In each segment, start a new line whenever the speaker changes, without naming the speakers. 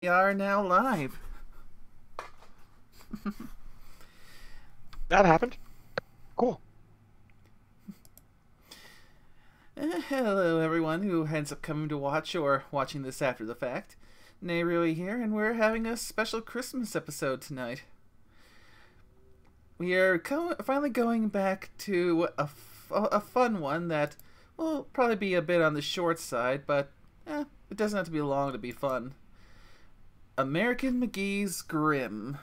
We are now live.
That happened. Cool.
Hello, everyone who ends up coming to watch or watching this after the fact. Nayrui here, and we're having a special Christmas episode tonight. We are finally going back to a fun one that will probably be a bit on the short side, but it doesn't have to be long to be fun. American McGee's Grimm.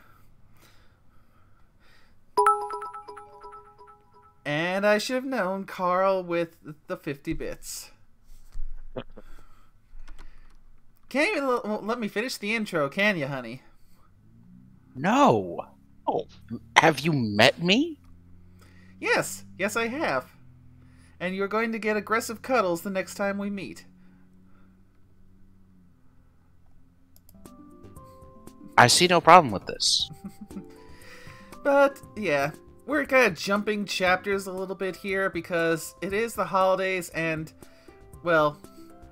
And I should have known Carl with the 50 bits. Can't even let me finish the intro, can you, honey?
No.
Oh,
Have you met me?
Yes, I have. And you're going to get aggressive cuddles the next time we meet.
I see no problem with this.
But, yeah, we're kind of jumping chapters a little bit here because it is the holidays and, well,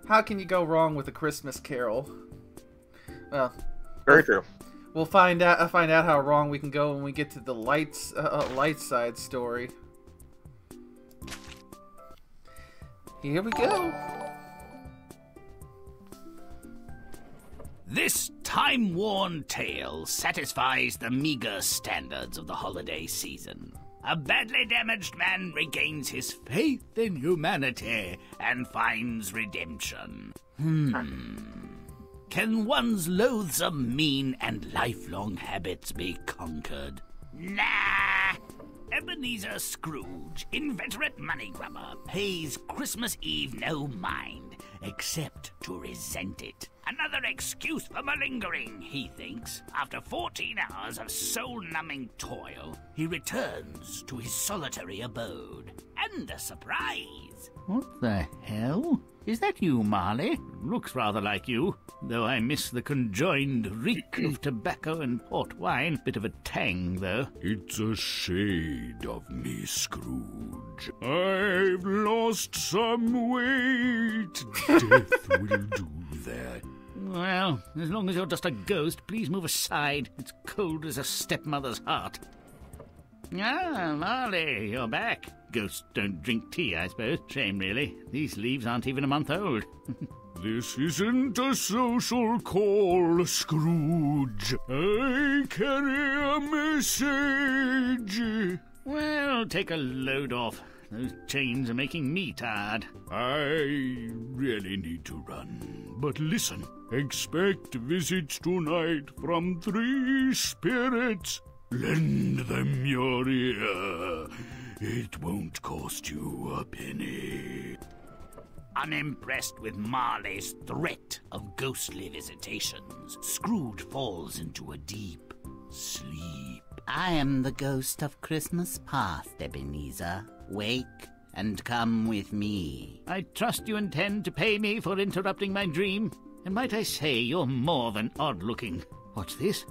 how can you go wrong with a Christmas Carol? Well,
very true.
we'll find out how wrong we can go when we get to the light side story. Here we go.
This time-worn tale satisfies the meager standards of the holiday season. A badly damaged man regains his faith in humanity and finds redemption. Can one's loathsome, mean, and lifelong habits be conquered? Nah! Ebenezer Scrooge, inveterate money grubber, pays Christmas Eve no mind, except to resent it. Another excuse for malingering, he thinks. After 14 hours of soul-numbing toil, he returns to his solitary abode. And a surprise!
What the hell? Is that you, Marley? Looks rather like you, though I miss the conjoined reek of tobacco and port wine. Bit of a tang, though.
It's a shade of me, Scrooge. I've lost some weight. Death will do that.
Well, as long as you're just a ghost, please move aside. It's cold as a stepmother's heart. Ah, Marley, you're back. Ghosts don't drink tea, I suppose. Shame, really. These leaves aren't even a month old.
This isn't a social call, Scrooge. I carry a message.
Well, take a load off. Those chains are making me tired.
I really need to run. But listen, expect visits tonight from 3 spirits. Lend them your ear. It won't cost you a penny.
Unimpressed with Marley's threat of ghostly visitations, Scrooge falls into a deep sleep.
I am the ghost of Christmas past, Ebenezer. Wake and come with me.
I trust you intend to pay me for interrupting my dream. And might I say, you're more than odd-looking. What's this?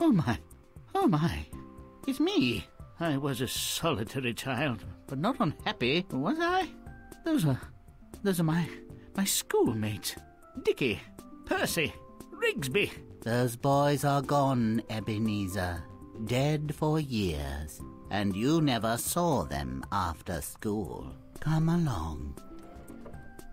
Oh, my. Oh, my. It's me. I was a solitary child, but not unhappy, was I? Those are my schoolmates. Dickie, Percy, Rigsby.
Those boys are gone, Ebenezer. Dead for years. And you never saw them after school. Come along.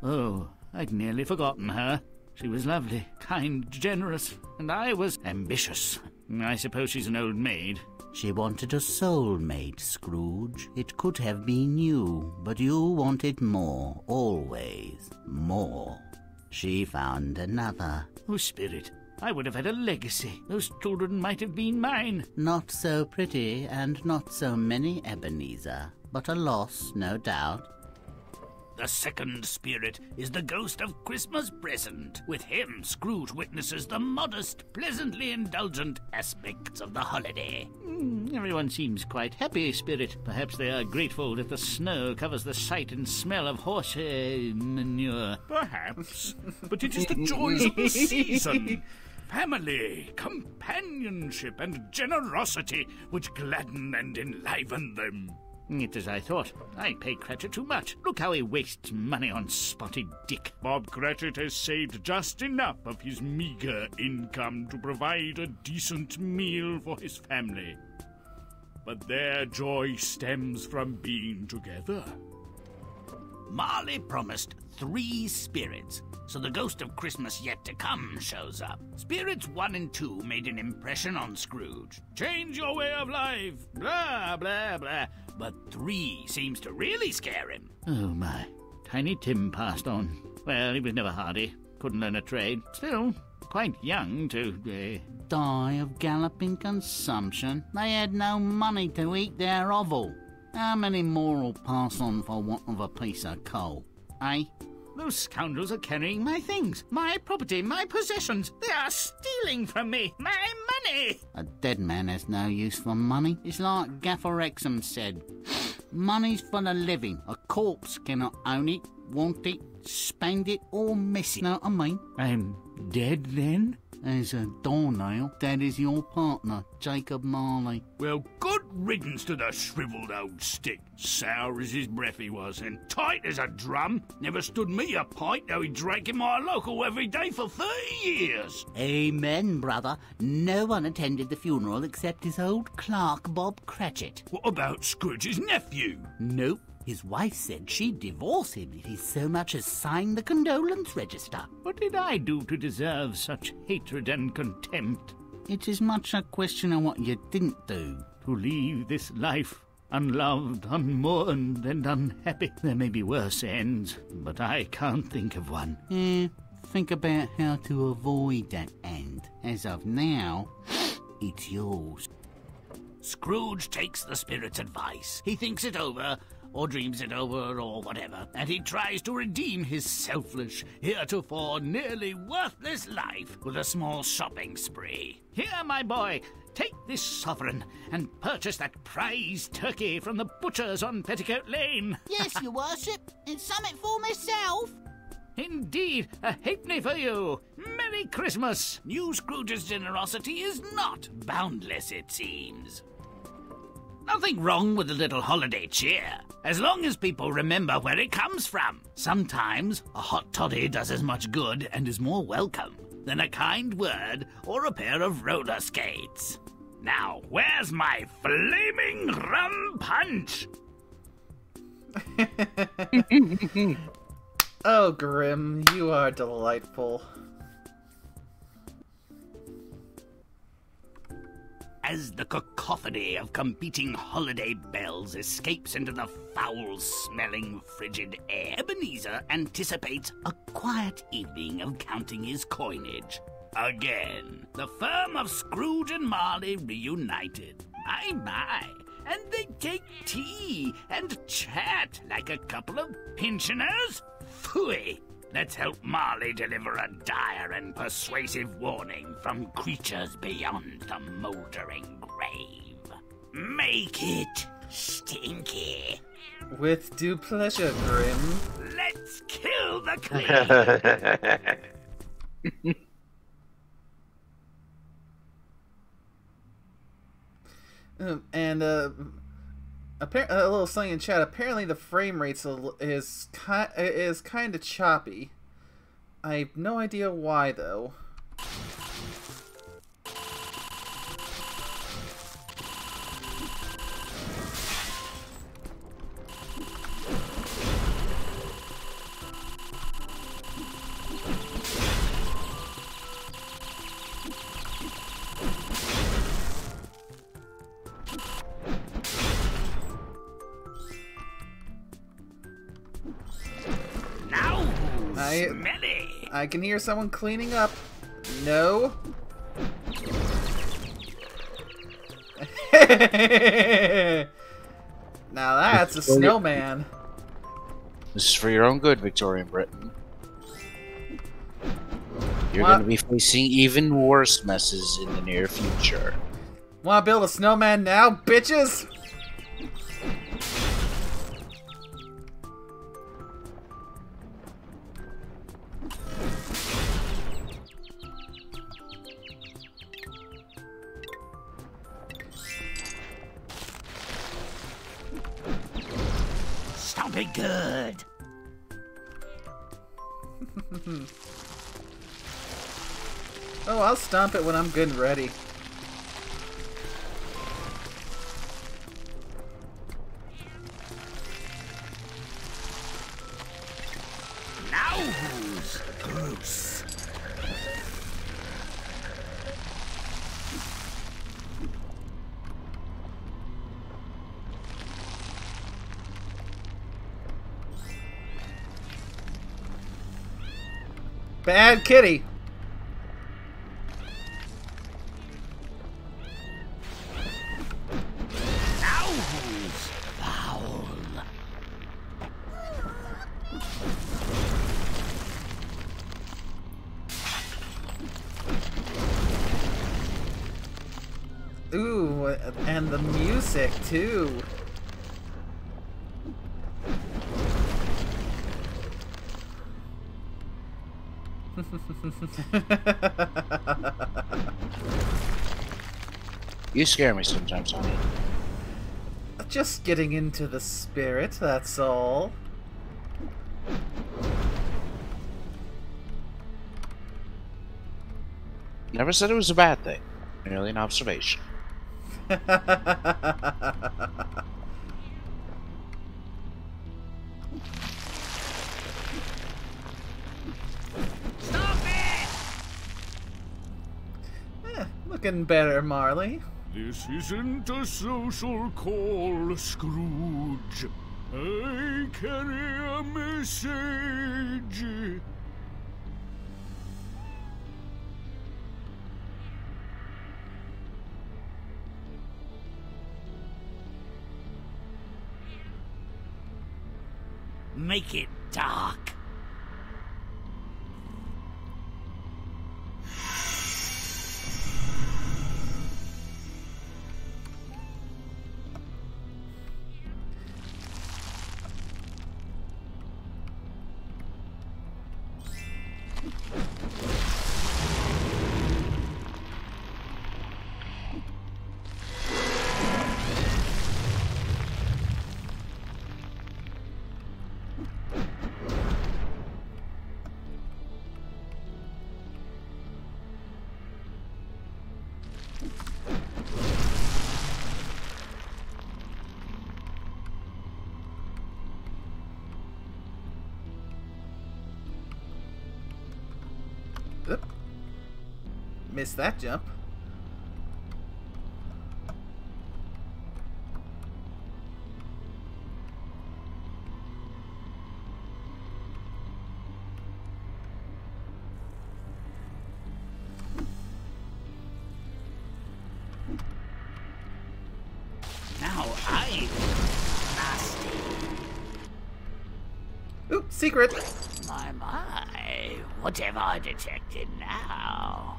Oh, I'd nearly forgotten her. She was lovely, kind, generous, and I was ambitious. I suppose she's an old maid.
She wanted a soulmate, Scrooge. It could have been you, but you wanted more, always. More. She found another.
Oh, Spirit, I would have had a legacy. Those children might have been mine.
Not so pretty and not so many, Ebenezer, but a loss, no doubt.
The second spirit is the ghost of Christmas present. With him, Scrooge witnesses the modest, pleasantly indulgent aspects of the holiday.
Everyone seems quite happy, Spirit. Perhaps they are grateful that the snow covers the sight and smell of horse manure.
Perhaps, but it is the joys of the season. Family, companionship, and generosity which gladden and enliven them.
It's as I thought. I pay Cratchit too much. Look how he wastes money on Spotted Dick.
Bob Cratchit has saved just enough of his meager income to provide a decent meal for his family. But their joy stems from being together.
Marley promised 3 spirits, so the ghost of Christmas yet to come shows up. Spirits 1 and 2 made an impression on Scrooge. Change your way of life, blah, blah, blah. But 3 seems to really scare him.
Oh my. Tiny Tim passed on. Well, he was never hardy. Couldn't learn a trade. Still, quite young to,
Die of galloping consumption. They had no money to eat their oval. How many more will pass on for want of a piece of coal? Eh?
Those scoundrels are carrying my things, my property, my possessions. They are stealing from me, my money.
A dead man has no use for money. It's like Gaffer Exham said. Money's for the living. A corpse cannot own it, want it, spend it, or miss it. Know what I mean?
I'm dead then?
As a doornail, that is your partner, Jacob Marley.
Well, good riddance to the shriveled old stick. Sour as his breath he was, and tight as a drum. Never stood me a pint, though he drank in my local every day for 30 years.
Amen, brother. No one attended the funeral except his old clerk, Bob Cratchit.
What about Scrooge's nephew?
Nope. His wife said she'd divorce him if he so much as signed the condolence register.
What did I do to deserve such hatred and contempt?
It's as much a question of what you didn't do.
To leave this life unloved, unmourned, and unhappy. There may be worse ends, but I can't think of one.
Think about how to avoid that end. As of now, it's yours.
Scrooge takes the spirit's advice. He thinks it over, or dreams it over, or whatever, and he tries to redeem his selfish, heretofore nearly worthless life with a small shopping spree.
Here, my boy, take this sovereign and purchase that prize turkey from the butcher's on Petticoat Lane.
Yes, your worship, and something for myself.
Indeed, a halfpenny for you. Merry Christmas.
New Scrooge's generosity is not boundless, it seems. Nothing wrong with a little holiday cheer, as long as people remember where it comes from. Sometimes a hot toddy does as much good and is more welcome than a kind word or a pair of roller skates. Now, where's my flaming rum punch?
Oh, Grimm, you are delightful.
As the cacophony of competing holiday bells escapes into the foul-smelling, frigid air, Ebenezer anticipates a quiet evening of counting his coinage. Again, the firm of Scrooge and Marley reunited. My, and they take tea and chat like a couple of pensioners? Phooey! Let's help Marley deliver a dire and persuasive warning from creatures beyond the mouldering grave. Make it stinky.
With due pleasure, Grimm.
Let's kill the queen.
A little something in chat. Apparently, the frame rate is kind of choppy. I have no idea why, though.
Smelly.
I can hear someone cleaning up. No. Now that's a snowman.
This is for your own good, Victorian Britain. You're going to be facing even worse messes in the near future.
Wanna build a snowman now, bitches?
be good.
Oh, I'll stomp it when I'm good and ready.
Now who's Bruce?
Bad kitty.
Now who's foul?
Ooh, and the music too.
You scare me sometimes, honey.
Just getting into the spirit, that's all.
Never said it was a bad thing. Merely an observation.
Stop it!
Looking better, Marley.
This isn't a social call, Scrooge. I carry a message.
Make it dark.
Oop. Missed that jump.
Now I'm nasty.
Oop, secret.
My, what have I detected now?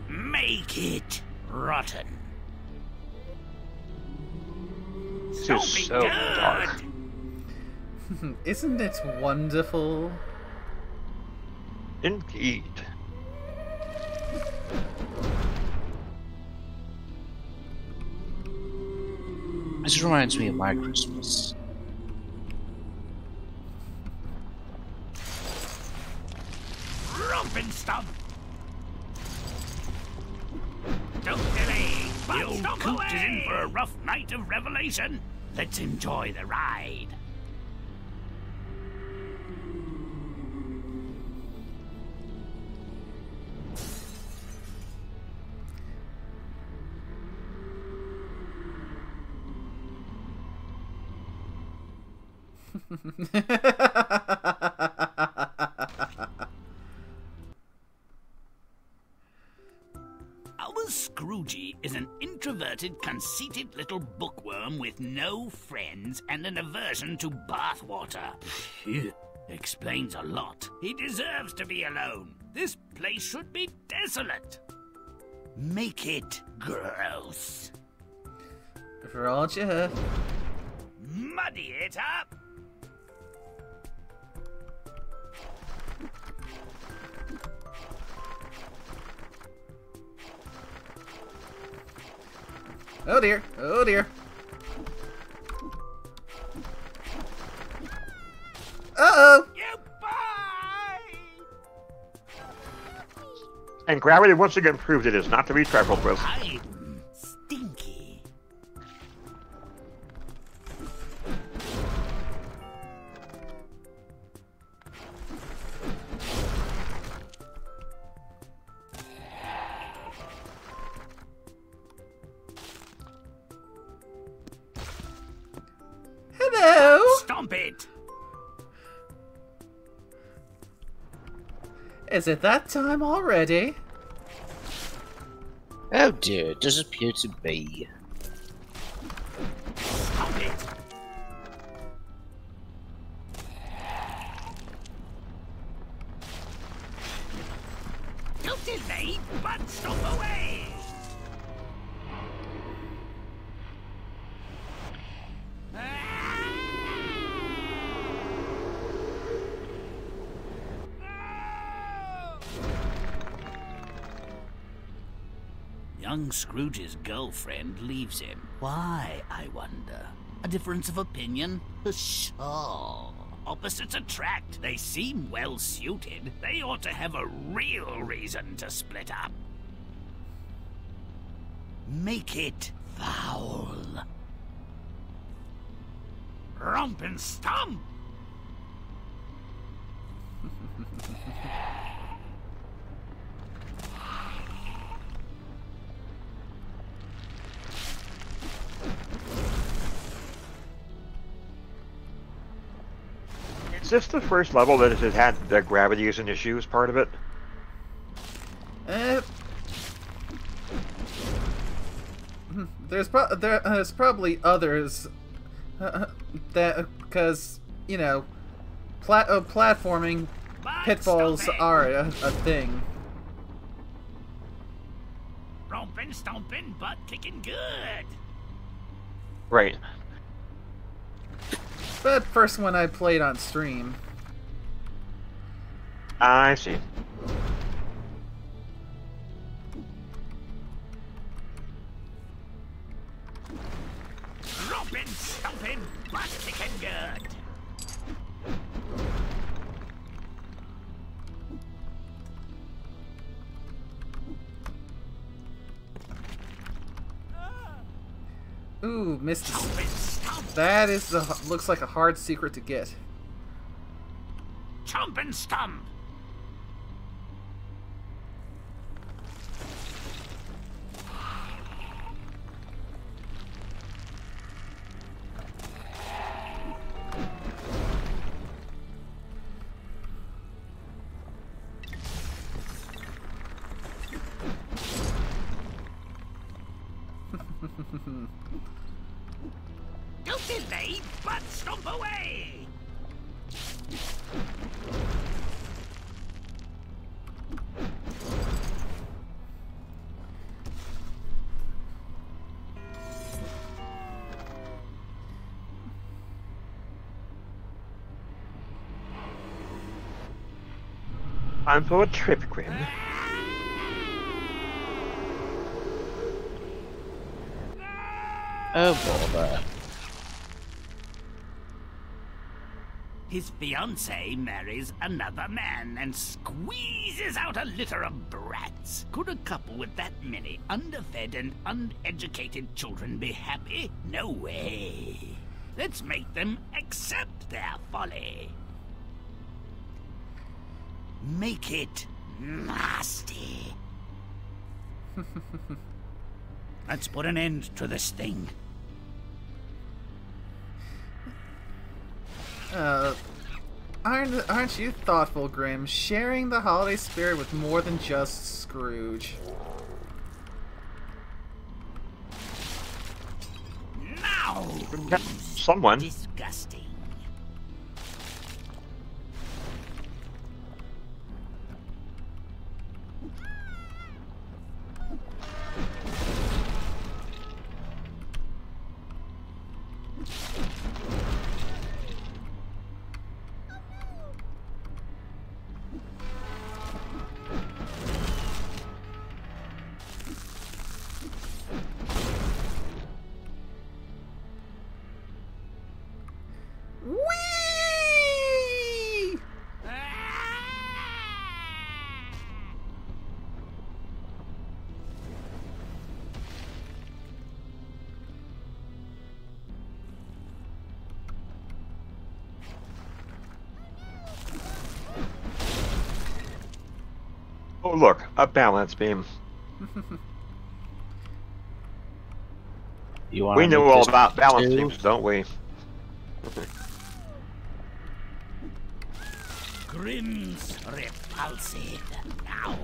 Make it rotten.
This
Don't
is
be
so
good.
dark.
Isn't it wonderful?
Indeed.
This reminds me of my Christmas.
Rompin' stump. Don't delay. The old coot is in for a rough night of revelation. Let's enjoy the ride. Our Scroogey is an introverted, conceited little bookworm with no friends and an aversion to bathwater. Phew, explains a lot. He deserves to be alone. This place should be desolate. Make it gross.
Roger.
Muddy it up.
Oh dear. Oh dear. Uh-oh.
Goodbye.
And gravity once again proved it is not to be trifled with.
I'm stinky.
Hello.
Stomp it.
Is it that time already?
Oh dear, it does appear to be.
Stomp it. Don't delay, but stomp away. Young Scrooge's girlfriend leaves him. Why, I wonder? A difference of opinion? Sure. Opposites attract. They seem well suited. They ought to have a real reason to split up. Make it foul. Romp and stomp.
Is this the first level that has had the gravity as an issue as part of it?
There's probably others that, because, you know, platforming pitfalls are a thing.
Rompin', stompin', butt kicking good.
Right.
But first one I played on stream.
I see.
Rompin', stompin', butt kicking good.
Ooh, missed.
Stompin', stomp.
That is looks like a hard secret to get.
Chomp and stomp. Don't delay, but stomp away.
I'm for a trip, Grimm.
Oh bother.
His fiancée marries another man and squeezes out a litter of brats. Could a couple with that many underfed and uneducated children be happy? No way. Let's make them accept their folly. Make it nasty. Let's put an end to this thing.
Aren't you thoughtful, Grimm? Sharing the holiday spirit with more than just Scrooge.
Now!
Someone.
Disgusting.
Oh, look, a balance beam.
You want
We know all about balance beams, don't we?
Grimm's repulsive. Now.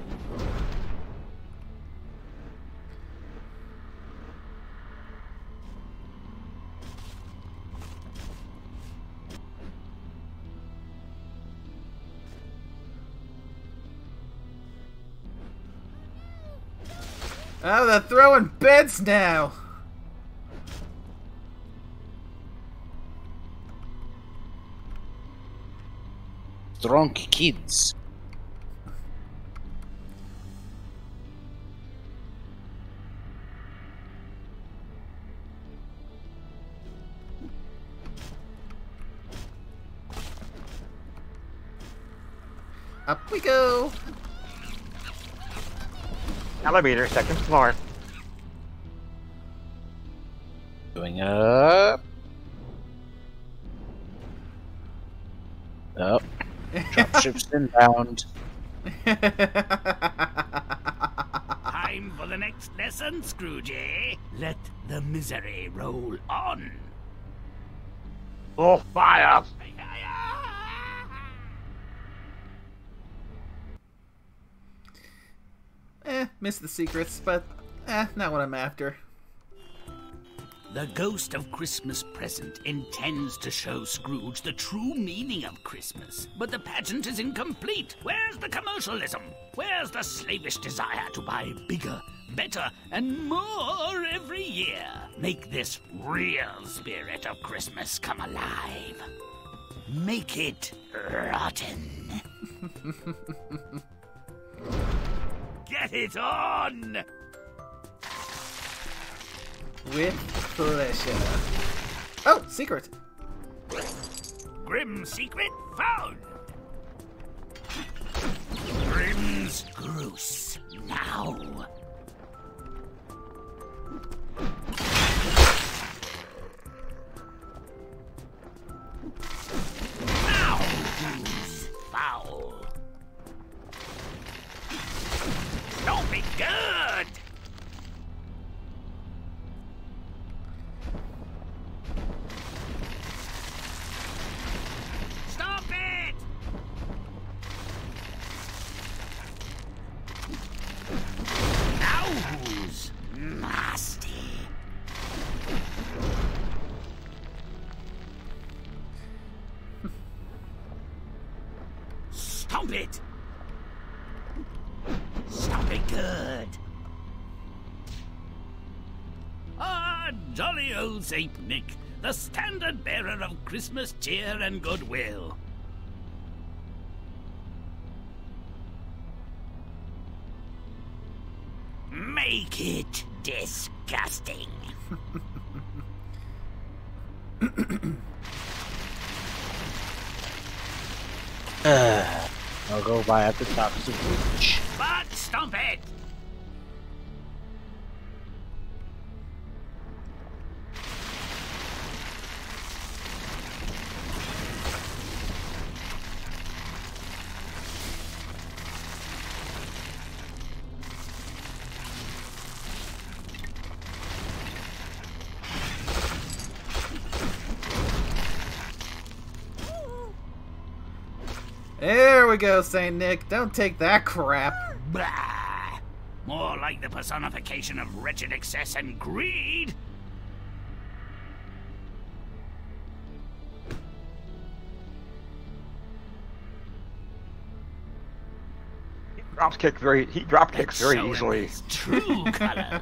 Oh, they're throwing beds now.
Drunk kids.
Up we go.
Elevator, second floor.
Going up. Up. Dropships inbound.
Time for the next lesson, Scroogey. Let the misery roll on.
Oh, fire!
Missed the secrets, but not what I'm after.
The ghost of Christmas present intends to show Scrooge the true meaning of Christmas, but the pageant is incomplete. Where's the commercialism? Where's the slavish desire to buy bigger, better, and more every year? Make this real spirit of Christmas come alive. Make it rotten. Get it on!
With pleasure. Oh, secret.
Grimm secret found. Grimm's Goose now. Now, Goose foul. Don't be good. Stop it! Now who's nasty? Stomp it! Stomp it good! Ah, jolly old Saint Nick, the standard bearer of Christmas cheer and goodwill. Make it disgusting.
I'll go by at the top of the bridge.
But stomp it!
There we go, Saint Nick. Don't take that crap.
Bah! More like the personification of wretched excess and greed.
He drop kicks very easily.
His true color.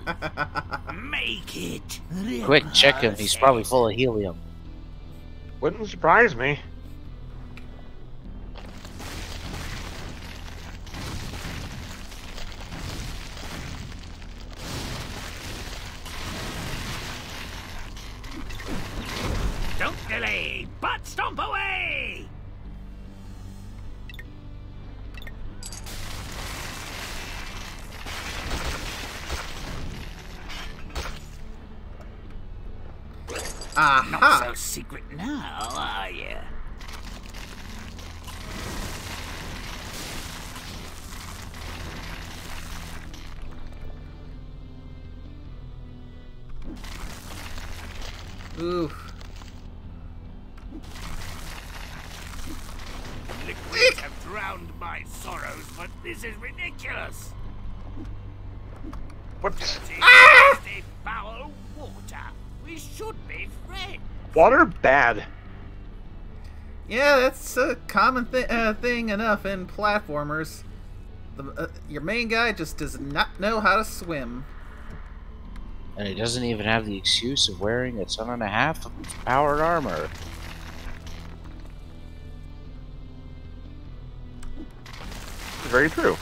Make it.
Quick, check him. He's probably full of helium.
Wouldn't surprise me.
Don't delay, but stomp away!
Aha!
Not so secret now, are you?
Oof.
Liquids have drowned my sorrows, but this is ridiculous.
Whoops.
Dirty, foul water. We should be friends.
Water bad.
Yeah, that's a common thing enough in platformers. Your main guy just does not know how to swim.
And he doesn't even have the excuse of wearing a ton and a half of powered armor.
Very true.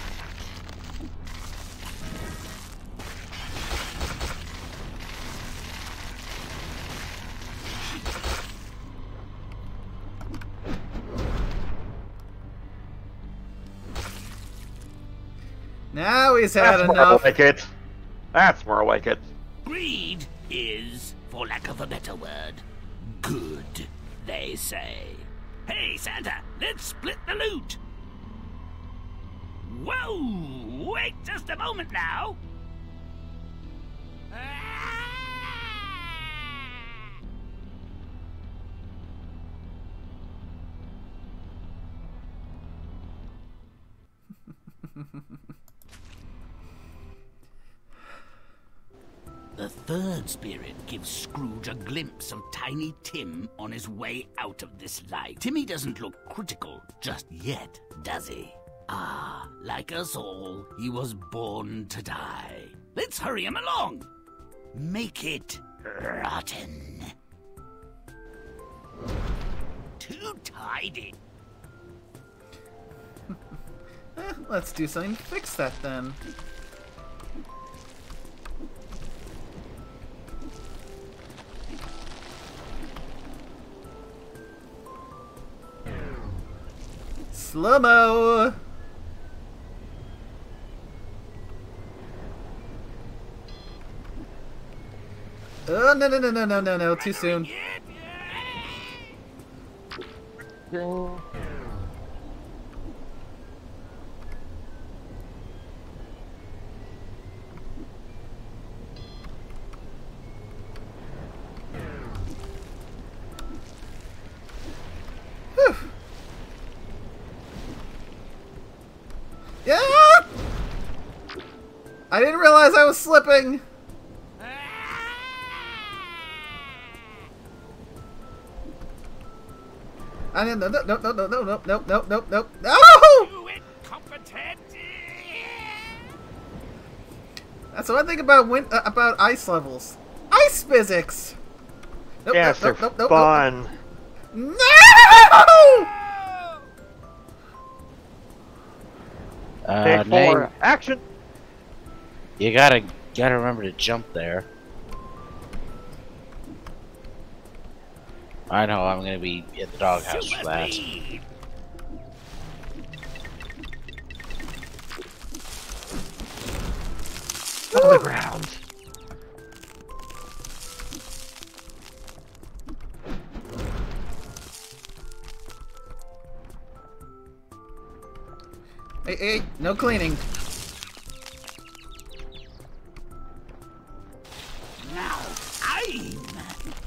Now he's had
That's more
enough.
like it. That's more like it.
Greed is, for lack of a better word, good, they say. Hey, Santa, let's split the loot. Whoa! Wait just a moment now. The third spirit gives Scrooge a glimpse of Tiny Tim on his way out of this life. Timmy doesn't look critical just yet, does he? Ah, like us all, he was born to die. Let's hurry him along. Make it rotten. Too tidy.
Let's do something to fix that then. Slow-mo! Oh, no, too soon. Whew. Yeah! I didn't realize I was slipping! I didn't. Nope. No!
You incompetent!
That's what I think about ice levels. Ice physics! Nope,
Yes, they're fun.
No!
Take
Now
4. Action!
you gotta remember to jump there. I know I'm gonna be in the doghouse for that.
Speed.
On the ground.
Hey, no cleaning.
Now I'm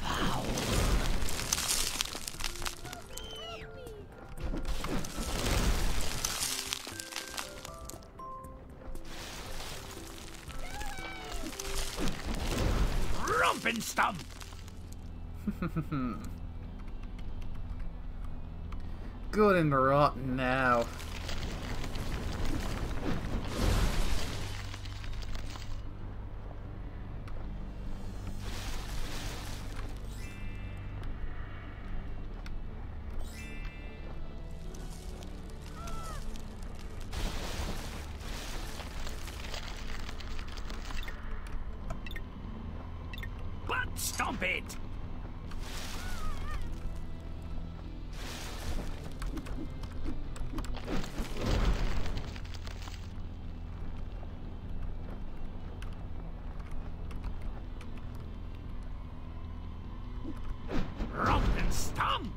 foul. Rump and stump.
Good and rotten now.
Butt stomp it. Rump and stomp.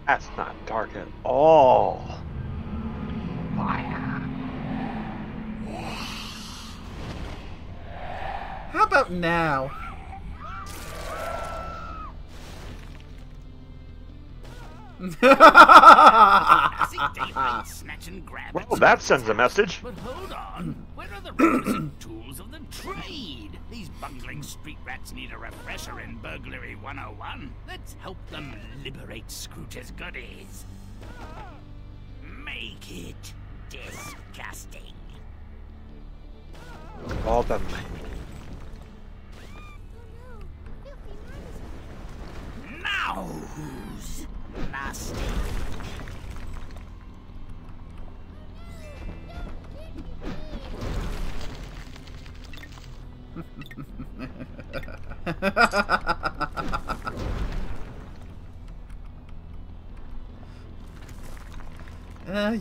That's not dark at all. Fire.
How about now?
I see daylight, snatch and grab.
Well, that sends a message.
But hold on, where are the requisite tools of the trade? These bungling street rats need a refresher in Burglary 101. Let's help them liberate Scrooge's goodies. Make it disgusting.
All them.
Now who's nasty?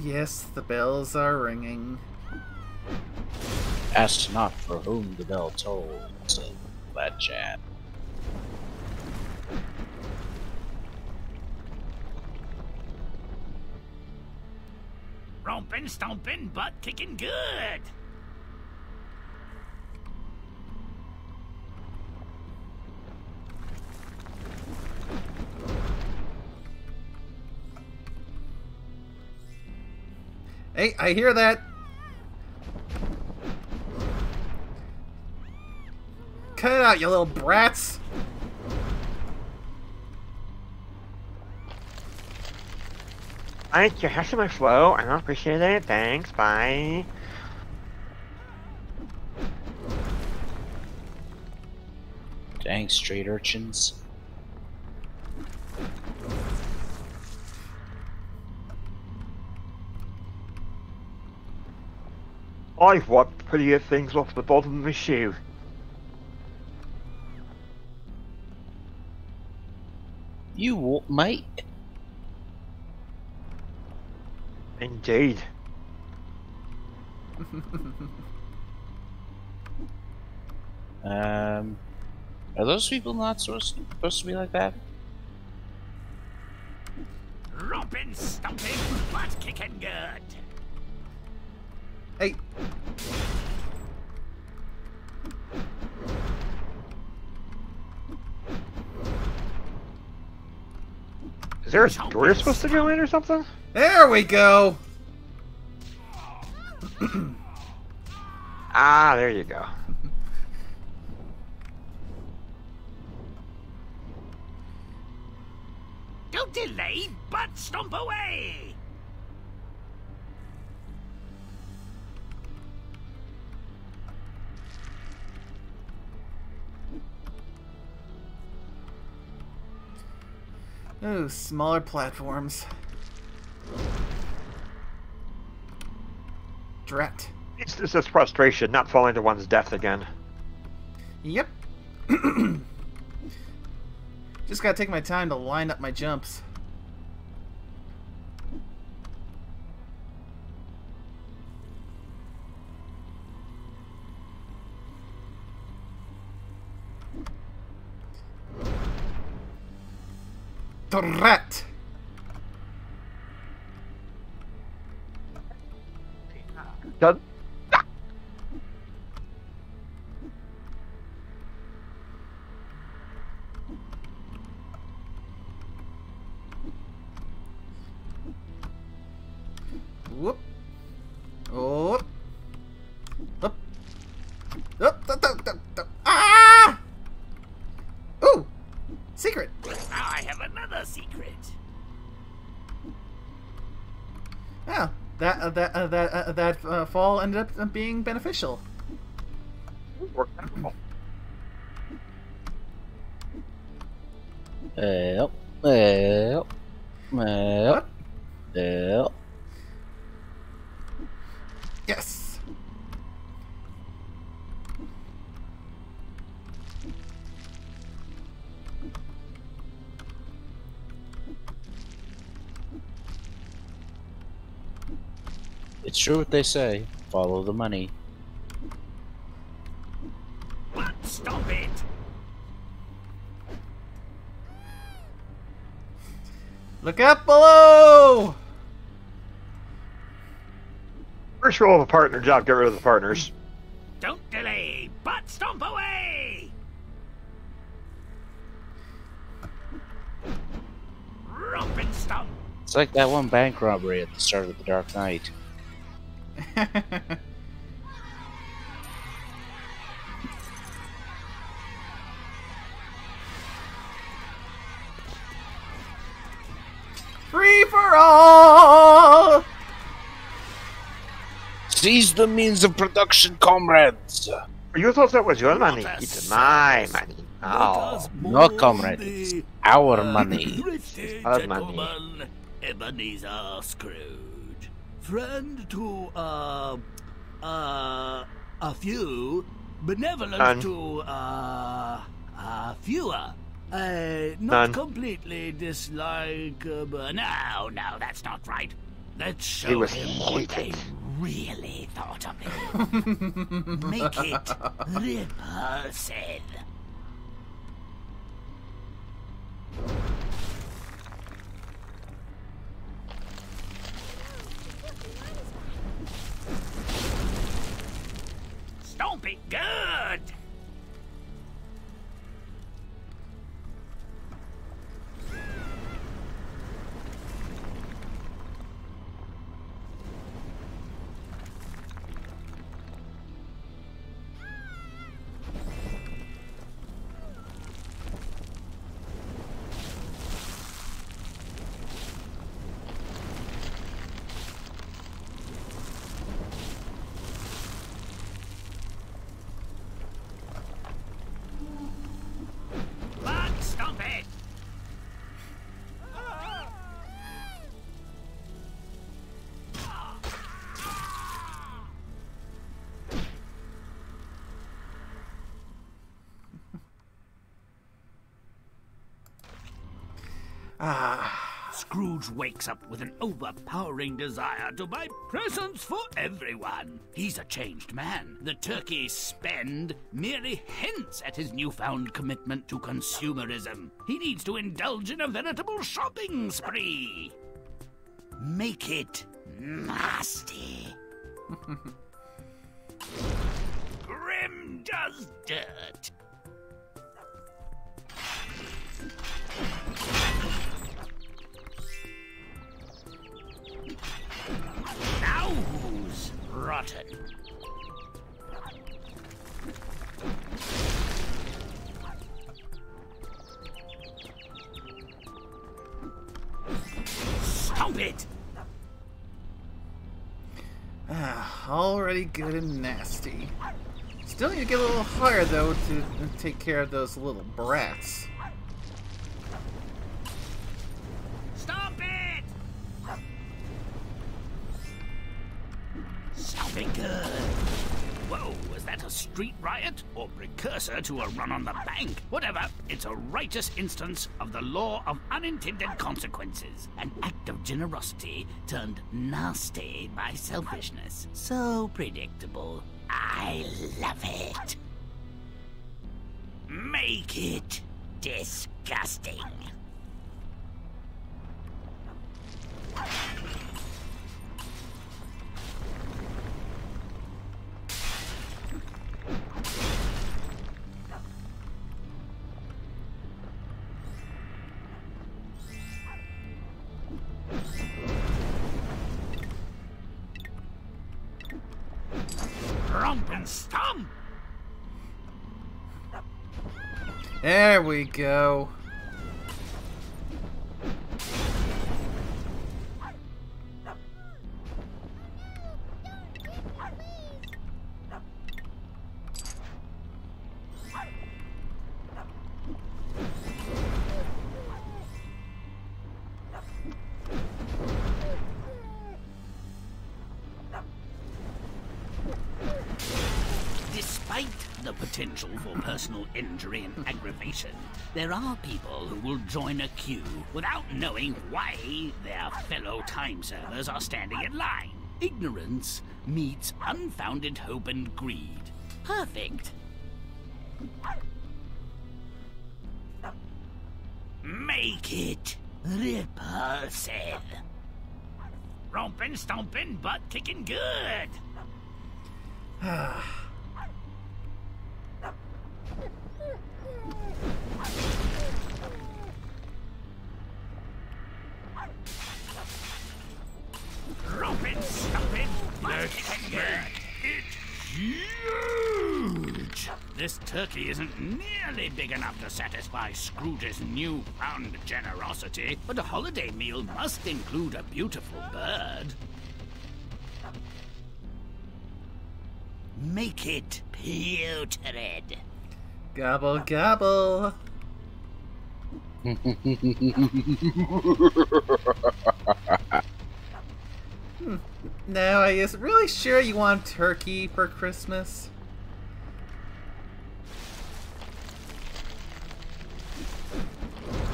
Yes, the bells are ringing.
Ask not for whom the bell tolls, said that chap.
Rompin', stompin', butt kicking good.
Hey, I hear that. Cut it out, you little brats.
You're hashing my flow. I don't appreciate it. Thanks. Bye.
Dang street urchins.
I've wiped prettier things off the bottom of my shoe.
You mate.
Indeed.
Are those people not supposed to be like that?
Rompin', stompin', butt kicking good.
Hey.
Is there a door supposed to go in or something?
There we go.
Ah, there you go.
Don't delay, but stomp away.
Oh, smaller platforms. Drat.
It's just frustration, not falling to one's death again.
Yep. Just gotta take my time to line up my jumps. Drat.
Done.
Whoop. Oh. Up. Up. Ah! Ooh! Secret!
Now I have another secret.
Yeah, that fall ended up being beneficial.
Worked out well.
What? Yes.
It's true what they say. Follow the money.
What? Stop it.
Look out below!
First roll of a partner job, get rid of the partners.
Don't delay, but stomp away! Romp and stomp!
It's like that one bank robbery at the start of The Dark Knight.
Free for all!
Seize the means of production, comrades!
You thought that was your money. It's my money. Oh.
No, comrade, it's our money.
Our money.
Gentleman, Ebenezer Scrooge. Friend to, a few. Benevolent
None.
to, fewer. Not
None.
completely dislike, no, that's not right. Let's
He
show
was
him what they
hated.
really thought of him. Make it repulsive. Stomp it good! But stomp it! Scrooge wakes up with an overpowering desire to buy presents for everyone. He's a changed man. The turkey spend merely hints at his newfound commitment to consumerism. He needs to indulge in a veritable shopping spree. Make it nasty. Grimm does dirt. Now who's rotten? Stomp it!
Already good and nasty. Still need to get a little higher, though, to take care of those little brats.
Stop it! Stop it good. Whoa, was that a street riot or precursor to a run on the bank? Whatever, it's a righteous instance of the law of unintended consequences. An act of generosity turned nasty by selfishness. So predictable. I love it. Make it disgusting. Romp and stomp!
There we go.
Despite the potential for personal injury and aggravation, there are people who will join a queue without knowing why their fellow time servers are standing in line. Ignorance meets unfounded hope and greed. Perfect. Make it repulsive. Rompin', stompin', butt kicking good. Rompin', stompin', butt kicking good.
It's huge!
This turkey isn't nearly big enough to satisfy Scrooge's newfound generosity, but a holiday meal must include a beautiful bird. Make it putrid.
Gobble, gobble. Now, are you really sure you want turkey for Christmas?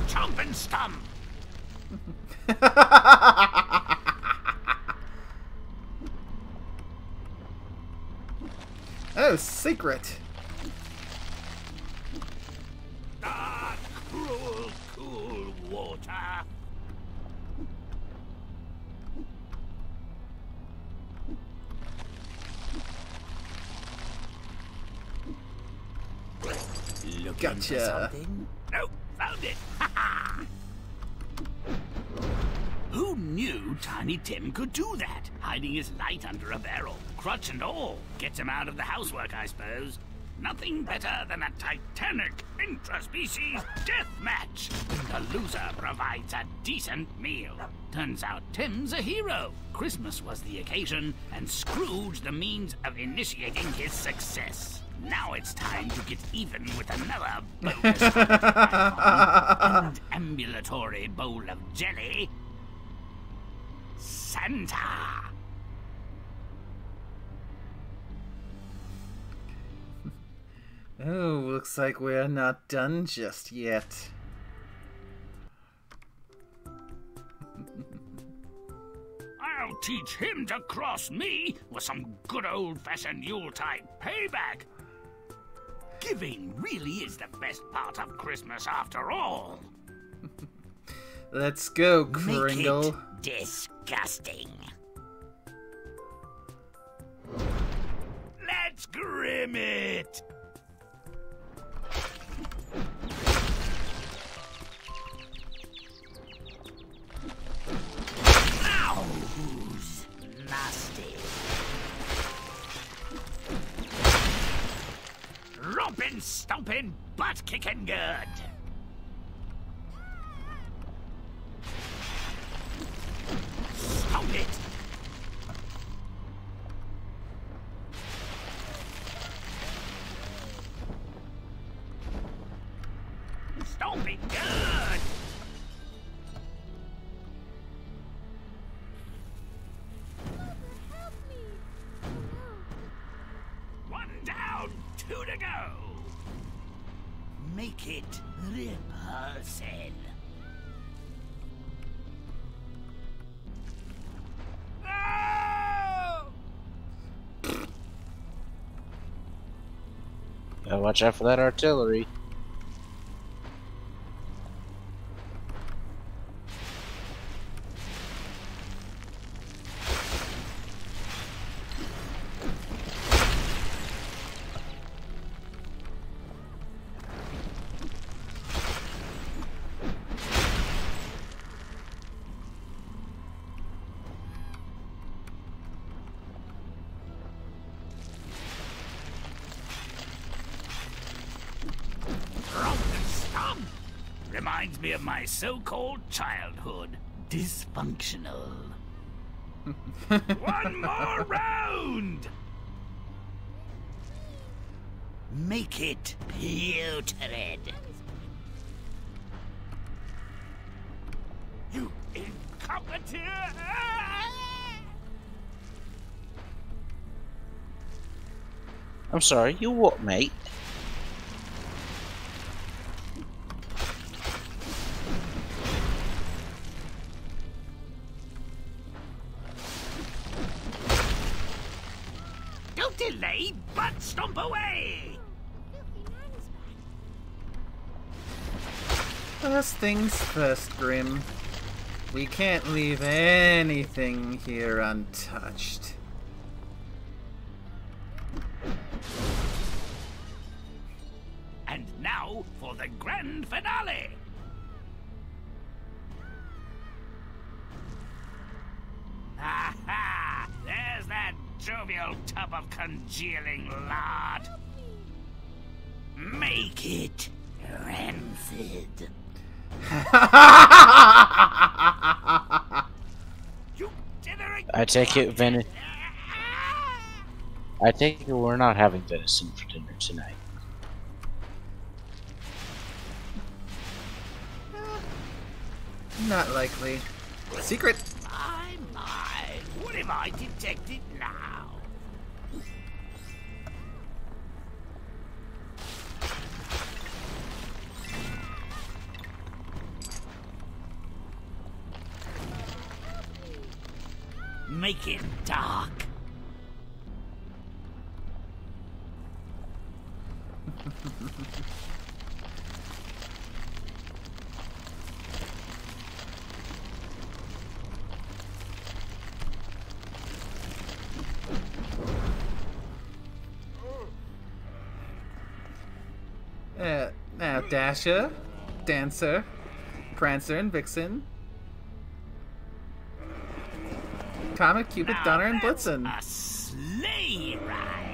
Chomp and stump.
Oh, secret.
Ah, cruel, cool water. Looking
Gotcha.
for something? Nope, found it. Who knew Tiny Tim could do that? Hiding his light under a barrel, crutch and all. Gets him out of the housework, I suppose. Nothing better than a titanic intraspecies death match. The loser provides a decent meal. Turns out Tim's a hero. Christmas was the occasion, and Scrooge the means of initiating his success. Now it's time to get even with another bogus and ambulatory bowl of jelly. Santa!
Oh, looks like we're not done just yet.
I'll teach him to cross me with some good old-fashioned Yuletide payback. Giving really is the best part of Christmas after all.
Let's go, Kringle.
Make it disgusting. Let's Grimm it. Ow! Who's nasty? Rompin', stompin', butt kicking good. Stomp it. Stomping good. One down, two to go. Make it repulsive. No!
Gotta watch out for that artillery.
Reminds me of my so-called childhood. Dysfunctional. One more round! Make it putrid. You incompetent!
I'm sorry, you what, mate?
Don't delay, but stomp away!
First things first, Grimm. We can't leave anything here untouched.
And now for the grand finale! Ha! There's that jovial tub of congealing lard. Make it rancid. You dithering...
I take it I take it we're not having venison for dinner tonight.
Not likely. Secret!
My, what have I detected now? Make it dark.
Now Dasher, Dancer, Prancer, and Vixen, Comet, Cupid,
Now
Donner, and
that's
Blitzen.
A sleigh ride.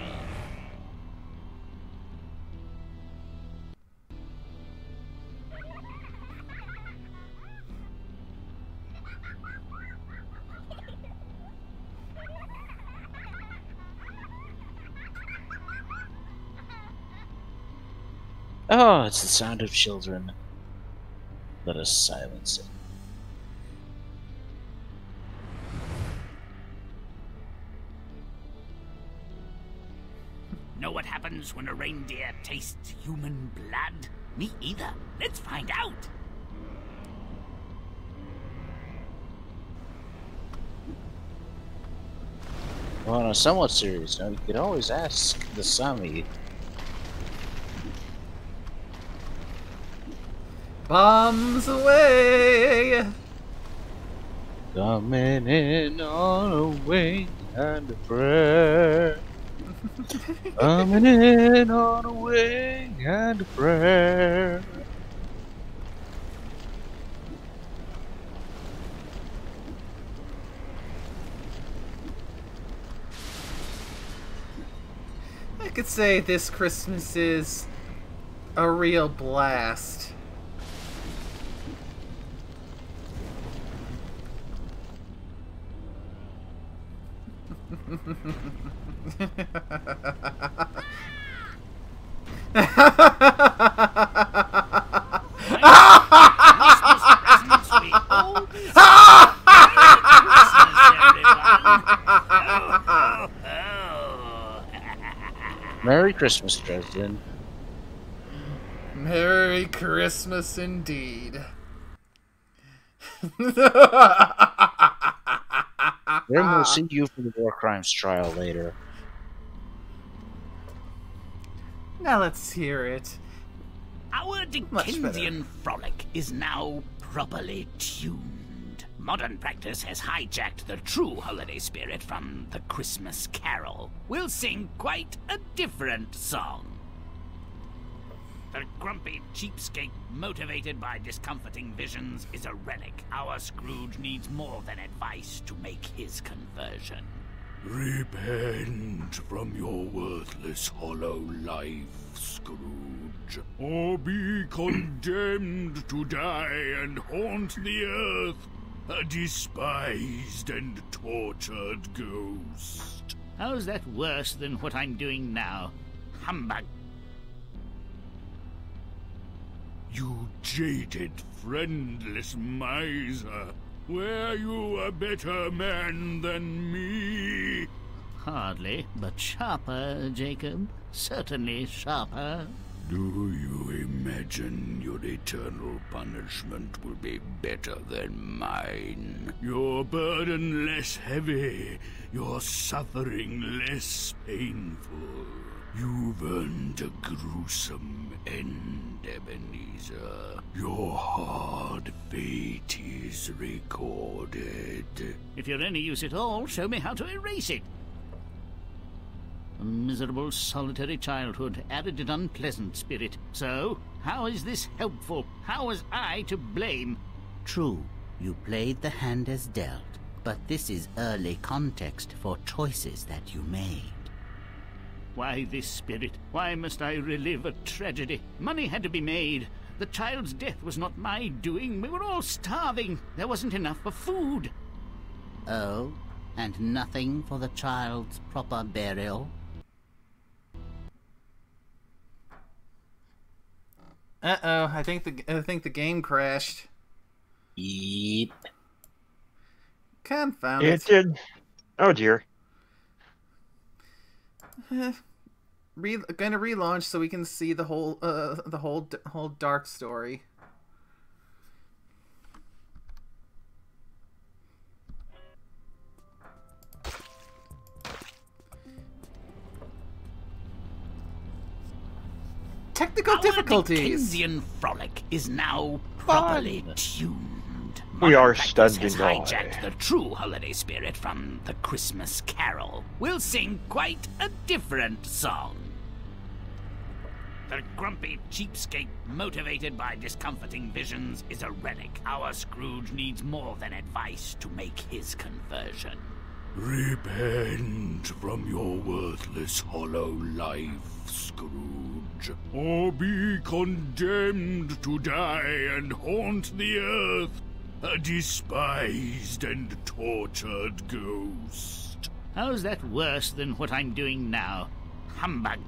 Oh, it's the sound of children. Let us silence it.
Know what happens when a reindeer tastes human blood? Me either. Let's find out.
Well, on a somewhat serious note, you could always ask the Sami.
Bombs away!
Coming in on a wing and a prayer. Coming in on a wing and a prayer.
I could say this Christmas is a real blast.
Merry Christmas, Dresden.
Merry Christmas indeed.
Grimm will see you for the war crimes trial later.
Now let's hear it.
Our Dickensian frolic is now properly tuned. Modern practice has hijacked the true holiday spirit from the Christmas Carol. We'll sing quite a different song. The grumpy cheapskate, motivated by discomforting visions, is a relic. Our Scrooge needs more than advice to make his conversion.
Repent from your worthless hollow life, Scrooge, or be condemned to die and haunt the earth, a despised and tortured ghost.
How's that worse than what I'm doing now?
Humbug.
You jaded, friendless miser, were you a better man than me?
Hardly, but sharper, Jacob. Certainly sharper.
Do you imagine your eternal punishment will be better than mine? Your burden less heavy, your suffering less painful. You've earned a gruesome end, Ebenezer. Your hard fate is recorded.
If you're any use at all, show me how to erase it. A miserable, solitary childhood added an unpleasant spirit. So, how is this helpful? How was I to blame?
True, you played the hand as dealt, but this is early context for choices that you made.
Why this spirit? Why must I relive a tragedy? Money had to be made. The child's death was not my doing. We were all starving. There wasn't enough for food.
Oh, and nothing for the child's proper burial?
Uh-oh, I think the game crashed.
Yep.
Confound
It did. Oh dear.
Gonna relaunch so we can see the whole dark story. Technical difficulties.
Our Dickensian frolic is now properly tuned.
We are
Practice
stunned
has
in awe.
hijacked the true holiday spirit from the Christmas Carol. We'll sing quite a different song. The grumpy cheapskate, motivated by discomforting visions, is a relic. Our Scrooge needs more than advice to make his conversion.
Repent from your worthless hollow life, Scrooge, or be condemned to die and haunt the earth, a despised and tortured ghost.
How's that worse than what I'm doing now? Humbug.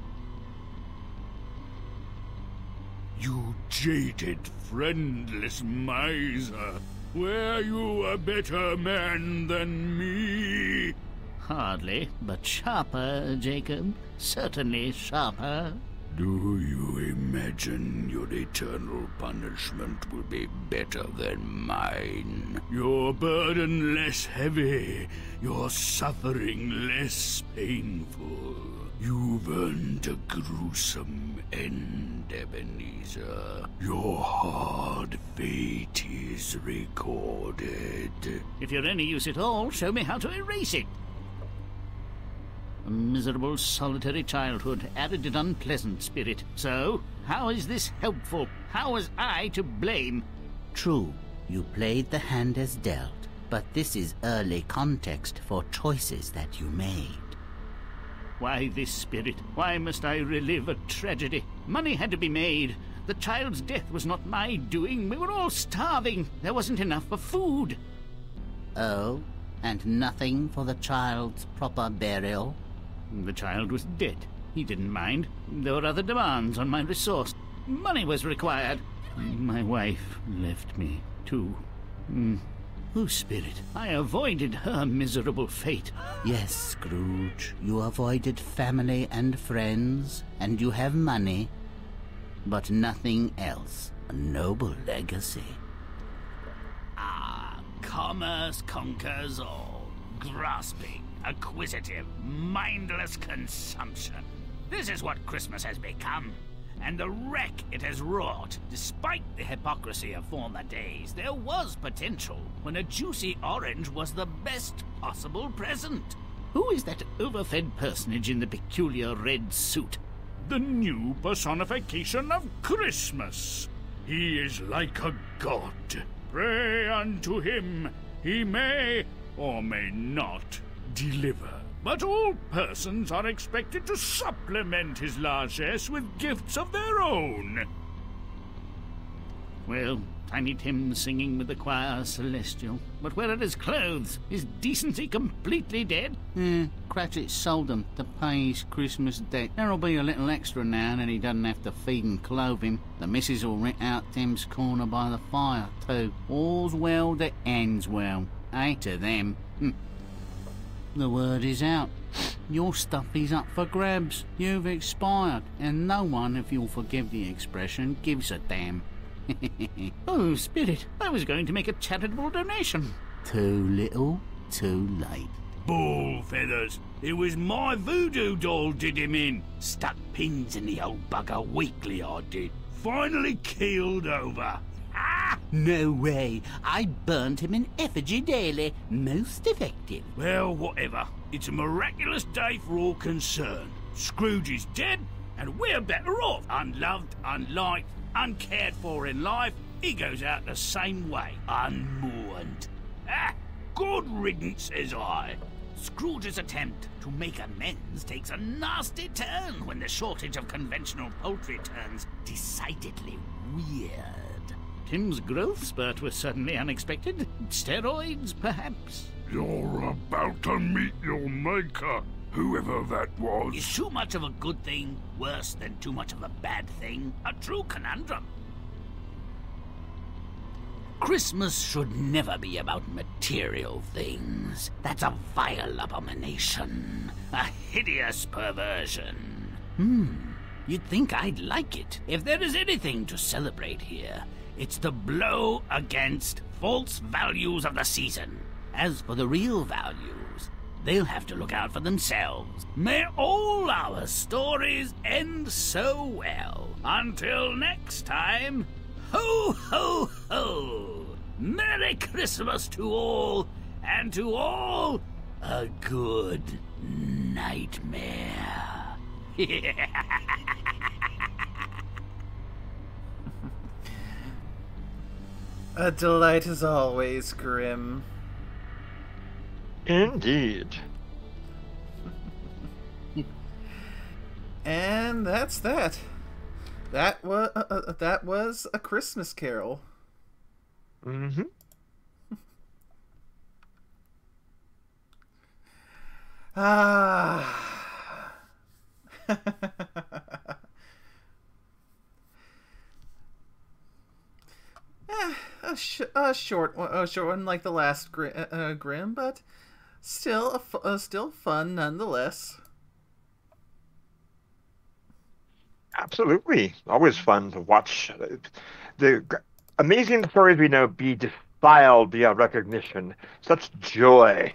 You jaded, friendless miser, were you a better man than me?
Hardly, but sharper, Jacob. Certainly sharper.
Do you imagine your eternal punishment will be better than mine? Your burden less heavy, your suffering less painful. You've earned a gruesome end, Ebenezer. Your hard fate is recorded.
If you're any use at all, show me how to erase it. A miserable, solitary childhood added an unpleasant spirit. So, how is this helpful? How was I to blame?
True, you played the hand as dealt, but this is early context for choices that you made.
Why this spirit? Why must I relive a tragedy? Money had to be made. The child's death was not my doing. We were all starving. There wasn't enough for food.
Oh, and nothing for the child's proper burial?
The child was dead. He didn't mind. There were other demands on my resource. Money was required. My wife left me, too. Oh, spirit, I avoided her miserable fate.
Yes, Scrooge, you avoided family and friends, and you have money, but nothing else. A noble legacy.
Ah, commerce conquers all. Grasping, acquisitive, mindless consumption. This is what Christmas has become. And the wreck it has wrought. Despite the hypocrisy of former days, there was potential when a juicy orange was the best possible present.
Who is that overfed personage in the peculiar red suit?
The new personification of Christmas. He is like a god. Pray unto him. He may or may not deliver. But all persons are expected to supplement his largesse with gifts of their own.
Well, Tiny Tim singing with the choir celestial. But where are his clothes? Is decency completely dead?
Cratchit sold them to pay his Christmas debt. There'll be a little extra now, and then he doesn't have to feed and clothe him. The missus will rent out Tim's corner by the fire, too. All's well that ends well. Eh, to them. The word is out. Your stuff is up for grabs. You've expired, and no one, if you'll forgive the expression, gives a damn.
Oh, spirit, I was going to make a charitable donation.
Too little, too late.
Bull-fed
feathers. It was my voodoo doll did him in. Stuck pins in the old bugger weekly, I did. Finally keeled over. Ah!
No way. I burnt him in effigy daily. Most effective.
Well, whatever. It's a miraculous day for all concerned. Scrooge is dead, and we're better off. Unloved, unliked, uncared for in life, he goes out the same way, unmourned. Ah! Good riddance, says I. Scrooge's attempt to make amends takes a nasty turn when the shortage of conventional poultry turns decidedly weird.
Tim's growth spurt was suddenly unexpected. Steroids, perhaps?
You're about to meet your maker, whoever that was.
Is too much of a good thing worse than too much of a bad thing? A true conundrum. Christmas should never be about material things. That's a vile abomination. A hideous perversion. You'd think I'd like it. If there is anything to celebrate here, it's the blow against false values of the season. As for the real values, they'll have to look out for themselves. May all our stories end so well. Until next time, ho, ho, ho! Merry Christmas to all, and to all, a good nightmare.
A delight as always, Grimm.
Indeed.
And that's that. That was A Christmas Carol.
Mm-hmm.
Ah. A short one like the last Grimm, but still still fun nonetheless.
Absolutely. Always fun to watch the amazing stories we know be defiled beyond recognition. Such joy.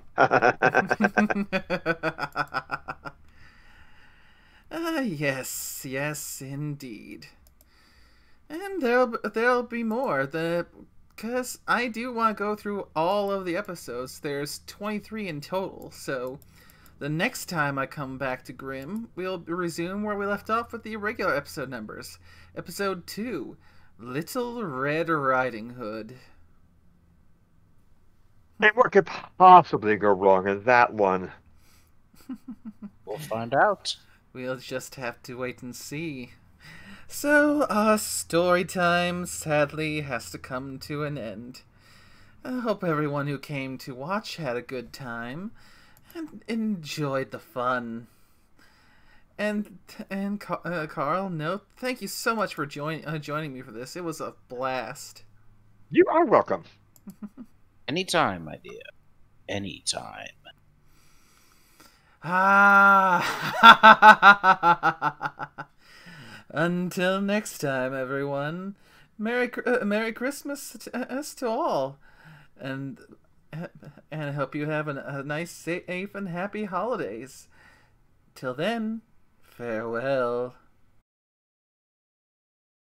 Yes, yes, indeed. And there'll be more. Because I do want to go through all of the episodes. There's 23 in total, so the next time I come back to Grimm, we'll resume where we left off with the irregular episode numbers. Episode 2, Little Red Riding Hood.
And what could possibly go wrong in that one?
We'll find out.
We'll just have to wait and see. So, story time sadly has to come to an end. I hope everyone who came to watch had a good time and enjoyed the fun. And Carl, no, thank you so much for joining me for this. It was a blast.
You are welcome.
Anytime, my dear. Anytime.
Until next time, everyone. Merry Christmas to all, and I hope you have a nice, safe, and happy holidays. Till then, farewell.